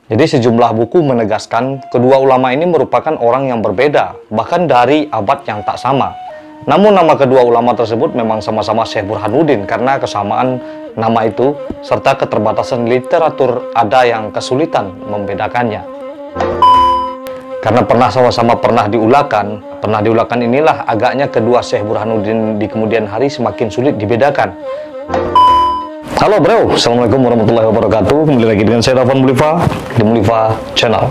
Jadi sejumlah buku menegaskan kedua ulama ini merupakan orang yang berbeda, bahkan dari abad yang tak sama. Namun nama kedua ulama tersebut memang sama-sama Syekh Burhanuddin karena kesamaan nama itu serta keterbatasan literatur ada yang kesulitan membedakannya. Karena sama-sama pernah diulakan inilah agaknya kedua Syekh Burhanuddin di kemudian hari semakin sulit dibedakan. Halo bro, assalamualaikum warahmatullahi wabarakatuh. Kembali lagi dengan saya Rafan Mulifa di Mulifa Channel.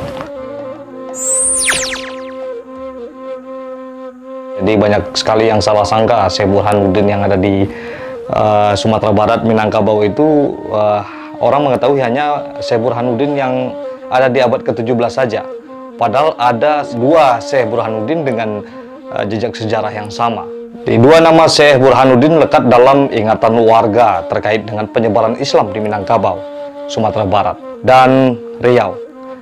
Jadi banyak sekali yang salah sangka Syekh Burhanuddin yang ada di Sumatera Barat, Minangkabau itu orang mengetahui hanya Syekh Burhanuddin yang ada di abad ke-17 saja. Padahal ada dua Syekh Burhanuddin dengan jejak sejarah yang sama. Di dua nama Syekh Burhanuddin lekat dalam ingatan warga terkait dengan penyebaran Islam di Minangkabau, Sumatera Barat, dan Riau.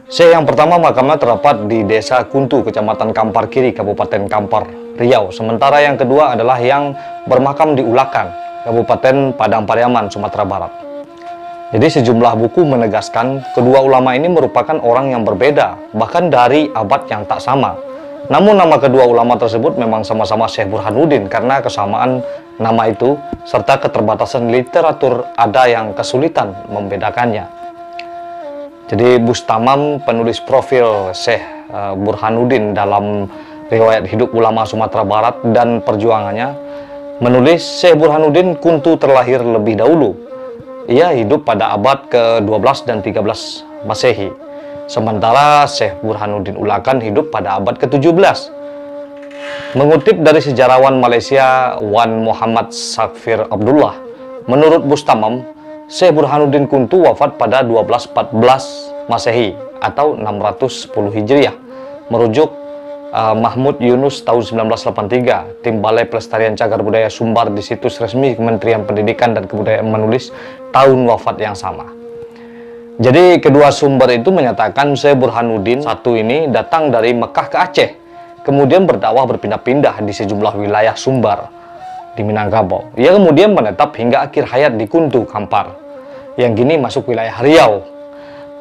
Syekh yang pertama makamnya terdapat di Desa Kuntu, Kecamatan Kampar Kiri, Kabupaten Kampar, Riau. Sementara yang kedua adalah yang bermakam di Ulakan, Kabupaten Padang Pariaman, Sumatera Barat. Jadi sejumlah buku menegaskan kedua ulama ini merupakan orang yang berbeda, bahkan dari abad yang tak sama. Namun nama kedua ulama tersebut memang sama-sama Syekh Burhanuddin karena kesamaan nama itu serta keterbatasan literatur ada yang kesulitan membedakannya. Jadi Bustamam, penulis profil Syekh Burhanuddin dalam riwayat hidup ulama Sumatera Barat dan perjuangannya, menulis Syekh Burhanuddin Kuntu terlahir lebih dahulu. Ia hidup pada abad ke-12 dan 13 Masehi. Sementara Syekh Burhanuddin Ulakan hidup pada abad ke-17. Mengutip dari sejarawan Malaysia Wan Muhammad Sakfir Abdullah, menurut Bustamam, Syekh Burhanuddin Kuntu wafat pada 1214 Masehi atau 610 Hijriah. Merujuk Mahmud Yunus tahun 1983, Tim Balai Pelestarian Cagar Budaya Sumbar di situs resmi Kementerian Pendidikan dan Kebudayaan menulis tahun wafat yang sama. Jadi kedua sumber itu menyatakan Syekh Burhanuddin satu ini datang dari Mekah ke Aceh, kemudian berdakwah berpindah-pindah di sejumlah wilayah Sumbar di Minangkabau. Ia kemudian menetap hingga akhir hayat di Kuntu Kampar, yang kini masuk wilayah Riau.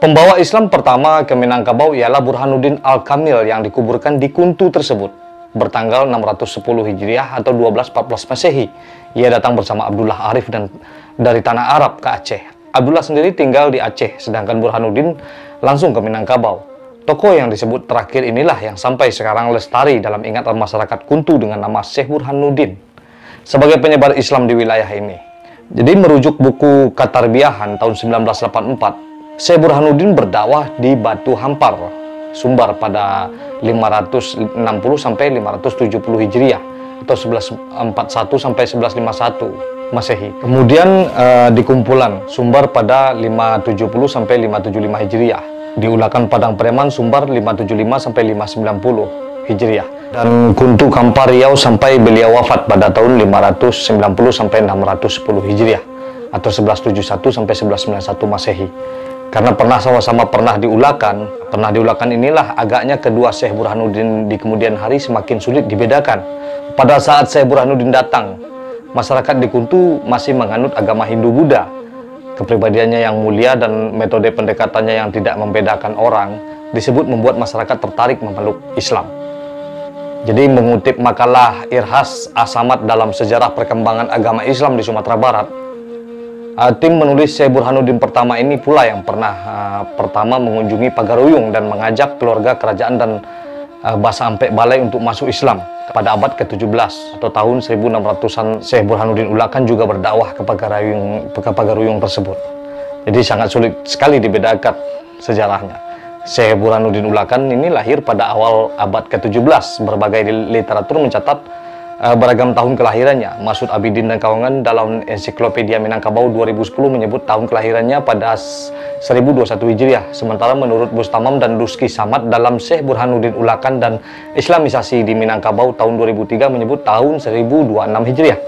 Pembawa Islam pertama ke Minangkabau ialah Burhanuddin Al-Kamil yang dikuburkan di Kuntu tersebut bertanggal 610 Hijriah atau 1214 Masehi. Ia datang bersama Abdullah Arif dan dari tanah Arab ke Aceh. Abdullah sendiri tinggal di Aceh, sedangkan Burhanuddin langsung ke Minangkabau. Tokoh yang disebut terakhir inilah yang sampai sekarang lestari dalam ingatan masyarakat Kuntu dengan nama Syekh Burhanuddin sebagai penyebar Islam di wilayah ini. Jadi merujuk buku Katarbiahan tahun 1984, Syekh Burhanuddin berdakwah di Batu Hampar, Sumbar pada 560 sampai 570 Hijriah atau 1141 sampai 1151 Masehi. Kemudian di Kumpulan Sumbar pada 570 sampai 575 Hijriah. Diulakan Padang Pariaman Sumbar 575 sampai 590 Hijriah. Dan Kuntu Kampar Riau sampai beliau wafat pada tahun 590 sampai 610 Hijriah atau 1171 sampai 1191 Masehi. Karena sama-sama pernah diulakan inilah agaknya kedua Syekh Burhanuddin di kemudian hari semakin sulit dibedakan. Pada saat Syekh Burhanuddin datang, masyarakat di Kuntu masih menganut agama Hindu-Buddha. Kepribadiannya yang mulia dan metode pendekatannya yang tidak membedakan orang disebut membuat masyarakat tertarik memeluk Islam. Jadi mengutip makalah Irhas Asamat dalam sejarah perkembangan agama Islam di Sumatera Barat, tim menulis Syekh Burhanuddin pertama ini pula yang pernah pertama mengunjungi Pagaruyung dan mengajak keluarga kerajaan dan Basa Ampek Balai untuk masuk Islam. Pada abad ke-17 atau tahun 1600-an, Syekh Burhanuddin Ulakan juga berdakwah ke Pagaruyung tersebut. Jadi sangat sulit sekali dibedakan sejarahnya. Syekh Burhanuddin Ulakan ini lahir pada awal abad ke-17. Berbagai literatur mencatat beragam tahun kelahirannya. Masud Abidin dan kawangan dalam Ensiklopedia Minangkabau 2010 menyebut tahun kelahirannya pada 1021 Hijriah. Sementara menurut Bustamam dan Duski Samad dalam Syekh Burhanuddin Ulakan dan Islamisasi di Minangkabau tahun 2003 menyebut tahun 1026 Hijriah.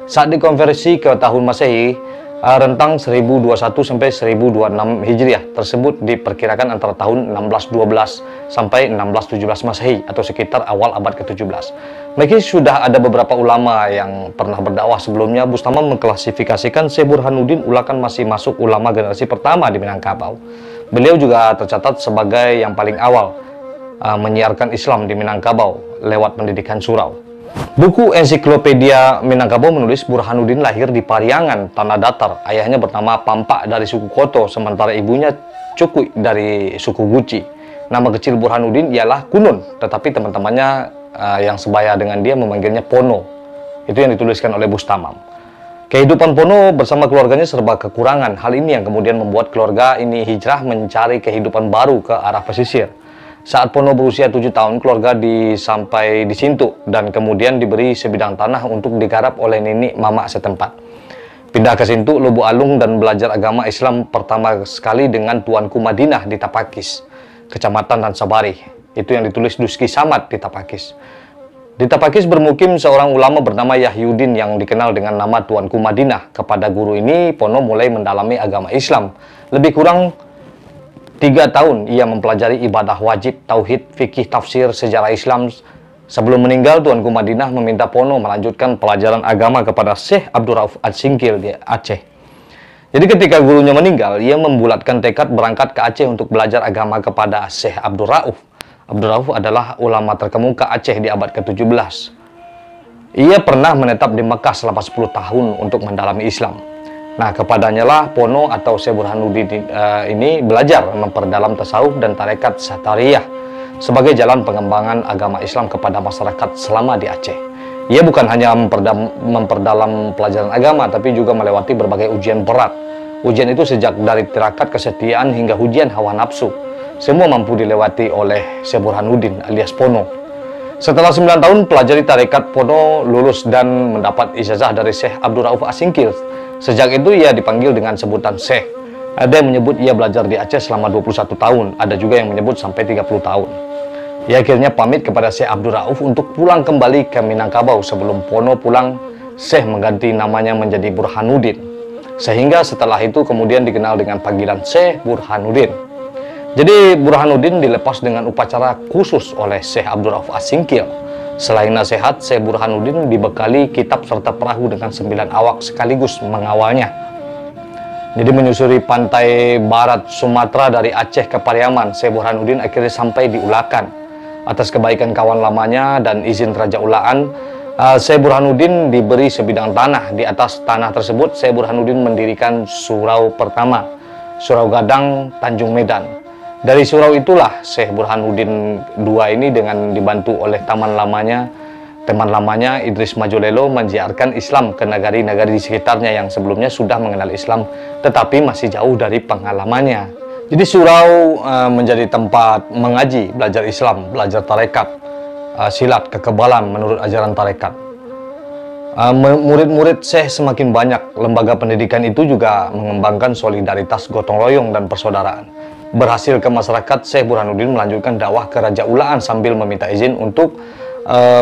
Saat dikonversi ke tahun Masehi, rentang 1021 sampai 1026 Hijriah tersebut diperkirakan antara tahun 1612 sampai 1617 Masehi atau sekitar awal abad ke-17. Meski sudah ada beberapa ulama yang pernah berdakwah sebelumnya, Bustamam mengklasifikasikan Syekh Burhanuddin Ulakan masih masuk ulama generasi pertama di Minangkabau. Beliau juga tercatat sebagai yang paling awal menyiarkan Islam di Minangkabau lewat pendidikan surau. Buku ensiklopedia Minangkabau menulis Burhanuddin lahir di Pariangan, Tanah Datar. Ayahnya bernama Pampak dari suku Koto, sementara ibunya Cukui dari suku Guci. Nama kecil Burhanuddin ialah Kunun, tetapi teman-temannya yang sebaya dengan dia memanggilnya Pono. Itu yang dituliskan oleh Bustamam. Kehidupan Pono bersama keluarganya serba kekurangan. Hal ini yang kemudian membuat keluarga ini hijrah mencari kehidupan baru ke arah pesisir. Saat Pono berusia 7 tahun, keluarga sampai di Sintu dan kemudian diberi sebidang tanah untuk digarap oleh nenek mama setempat. Pindah ke Sintu, Lubuk Alung dan belajar agama Islam pertama sekali dengan Tuanku Madinah di Tapakis, Kecamatan Ransabari. Itu yang ditulis Duski Samad di Tapakis. Di Tapakis bermukim seorang ulama bernama Yahyuddin yang dikenal dengan nama Tuanku Madinah. Kepada guru ini, Pono mulai mendalami agama Islam. Lebih kurang 3 tahun ia mempelajari ibadah wajib, tauhid, fikih, tafsir, sejarah Islam. Sebelum meninggal, Tuanku Madinah meminta Pono melanjutkan pelajaran agama kepada Syekh Abdurrauf Ad-Singkil di Aceh. Jadi ketika gurunya meninggal, ia membulatkan tekad berangkat ke Aceh untuk belajar agama kepada Syekh Abdurrauf. Abdurrauf adalah ulama terkemuka Aceh di abad ke-17. Ia pernah menetap di Mekah selama 10 tahun untuk mendalami Islam. Nah, kepadanya lah Pono atau Syekh Burhanuddin ini belajar memperdalam tasawuf dan tarekat Satariyah sebagai jalan pengembangan agama Islam kepada masyarakat selama di Aceh. Ia bukan hanya memperdalam pelajaran agama, tapi juga melewati berbagai ujian berat. Ujian itu sejak dari tirakat kesetiaan hingga ujian hawa nafsu. Semua mampu dilewati oleh Syekh Burhanuddin alias Pono. Setelah 9 tahun pelajari tarekat, Pono lulus dan mendapat ijazah dari Syekh Abdurrauf As-Singkil. Sejak itu ia dipanggil dengan sebutan Syekh. Ada yang menyebut ia belajar di Aceh selama 21 tahun, ada juga yang menyebut sampai 30 tahun. Ia akhirnya pamit kepada Syekh Abdurrauf untuk pulang kembali ke Minangkabau. Sebelum Pono pulang, Syekh mengganti namanya menjadi Burhanuddin. Sehingga setelah itu kemudian dikenal dengan panggilan Syekh Burhanuddin. Jadi Burhanuddin dilepas dengan upacara khusus oleh Syekh Abdurrauf As-Singkil. Selain nasihat, Syekh Burhanuddin dibekali kitab serta perahu dengan 9 awak sekaligus mengawalnya. Jadi menyusuri pantai barat Sumatera dari Aceh ke Pariaman, Syekh Burhanuddin akhirnya sampai di Ulakan. Atas kebaikan kawan lamanya dan izin Raja Ulaan, Syekh Burhanuddin diberi sebidang tanah. Di atas tanah tersebut, Syekh Burhanuddin mendirikan surau pertama, Surau Gadang, Tanjung Medan. Dari surau itulah Syekh Burhanuddin II ini dengan dibantu oleh teman lamanya Idris Majolelo menjiarkan Islam ke nagari-nagari di sekitarnya yang sebelumnya sudah mengenal Islam tetapi masih jauh dari pengalamannya. Jadi surau menjadi tempat mengaji, belajar Islam, belajar tarekat, silat, kekebalan menurut ajaran tarekat. Murid-murid Syekh semakin banyak. Lembaga pendidikan itu juga mengembangkan solidaritas gotong royong dan persaudaraan. Berhasil ke masyarakat, Syekh Burhanuddin melanjutkan dakwah ke Raja Ulaan sambil meminta izin untuk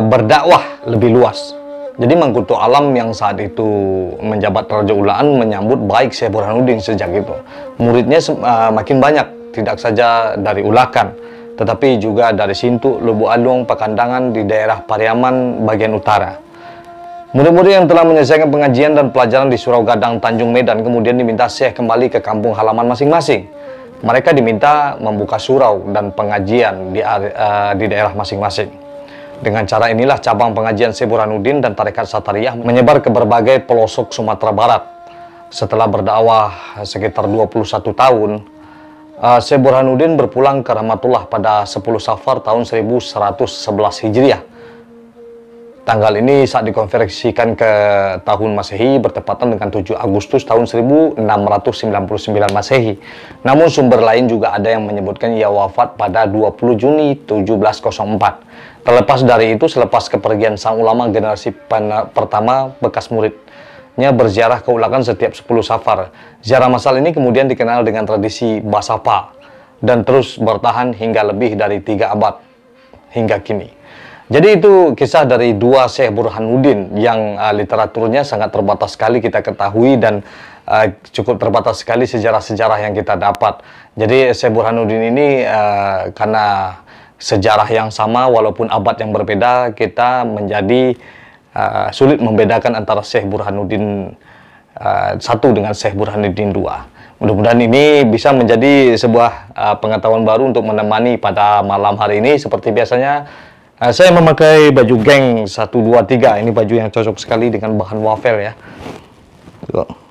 berdakwah lebih luas. Jadi Mangkuto Alam yang saat itu menjabat Raja Ulaan menyambut baik Syekh Burhanuddin sejak itu. Muridnya makin banyak, tidak saja dari Ulakan, tetapi juga dari Sintu, Lubuk Alung, Pakandangan di daerah Pariaman bagian utara. Murid-murid yang telah menyelesaikan pengajian dan pelajaran di Surau Gadang, Tanjung Medan kemudian diminta Syekh kembali ke kampung halaman masing-masing. Mereka diminta membuka surau dan pengajian di daerah masing-masing. Dengan cara inilah cabang pengajian Syekh Burhanuddin dan tarekat Satariyah menyebar ke berbagai pelosok Sumatera Barat. Setelah berdakwah sekitar 21 tahun, Syekh Burhanuddin berpulang ke Rahmatullah pada 10 Safar tahun 1111 Hijriah. Tanggal ini saat dikonversikan ke tahun Masehi bertepatan dengan 7 Agustus tahun 1699 Masehi. Namun sumber lain juga ada yang menyebutkan ia wafat pada 20 Juni 1704. Terlepas dari itu, selepas kepergian sang ulama, generasi pertama bekas muridnya berziarah ke Ulakan setiap 10 Safar. Ziarah massal ini kemudian dikenal dengan tradisi Basapa dan terus bertahan hingga lebih dari 3 abad hingga kini. Jadi itu kisah dari dua Syekh Burhanuddin yang literaturnya sangat terbatas sekali kita ketahui dan cukup terbatas sekali sejarah-sejarah yang kita dapat. Jadi Syekh Burhanuddin ini karena sejarah yang sama walaupun abad yang berbeda, kita menjadi sulit membedakan antara Syekh Burhanuddin satu dengan Syekh Burhanuddin II. Mudah-mudahan ini bisa menjadi sebuah pengetahuan baru untuk menemani pada malam hari ini. Seperti biasanya, saya memakai baju geng 123. Ini baju yang cocok sekali dengan bahan wafel ya.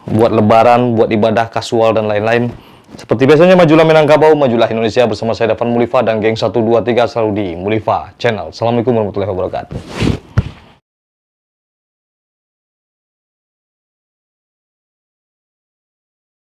Buat lebaran, buat ibadah kasual dan lain-lain. Seperti biasanya, majulah Minangkabau, majulah Indonesia, bersama saya Davan Mulifa dan geng 123 selalu di Mulifa Channel. Assalamualaikum warahmatullahi wabarakatuh.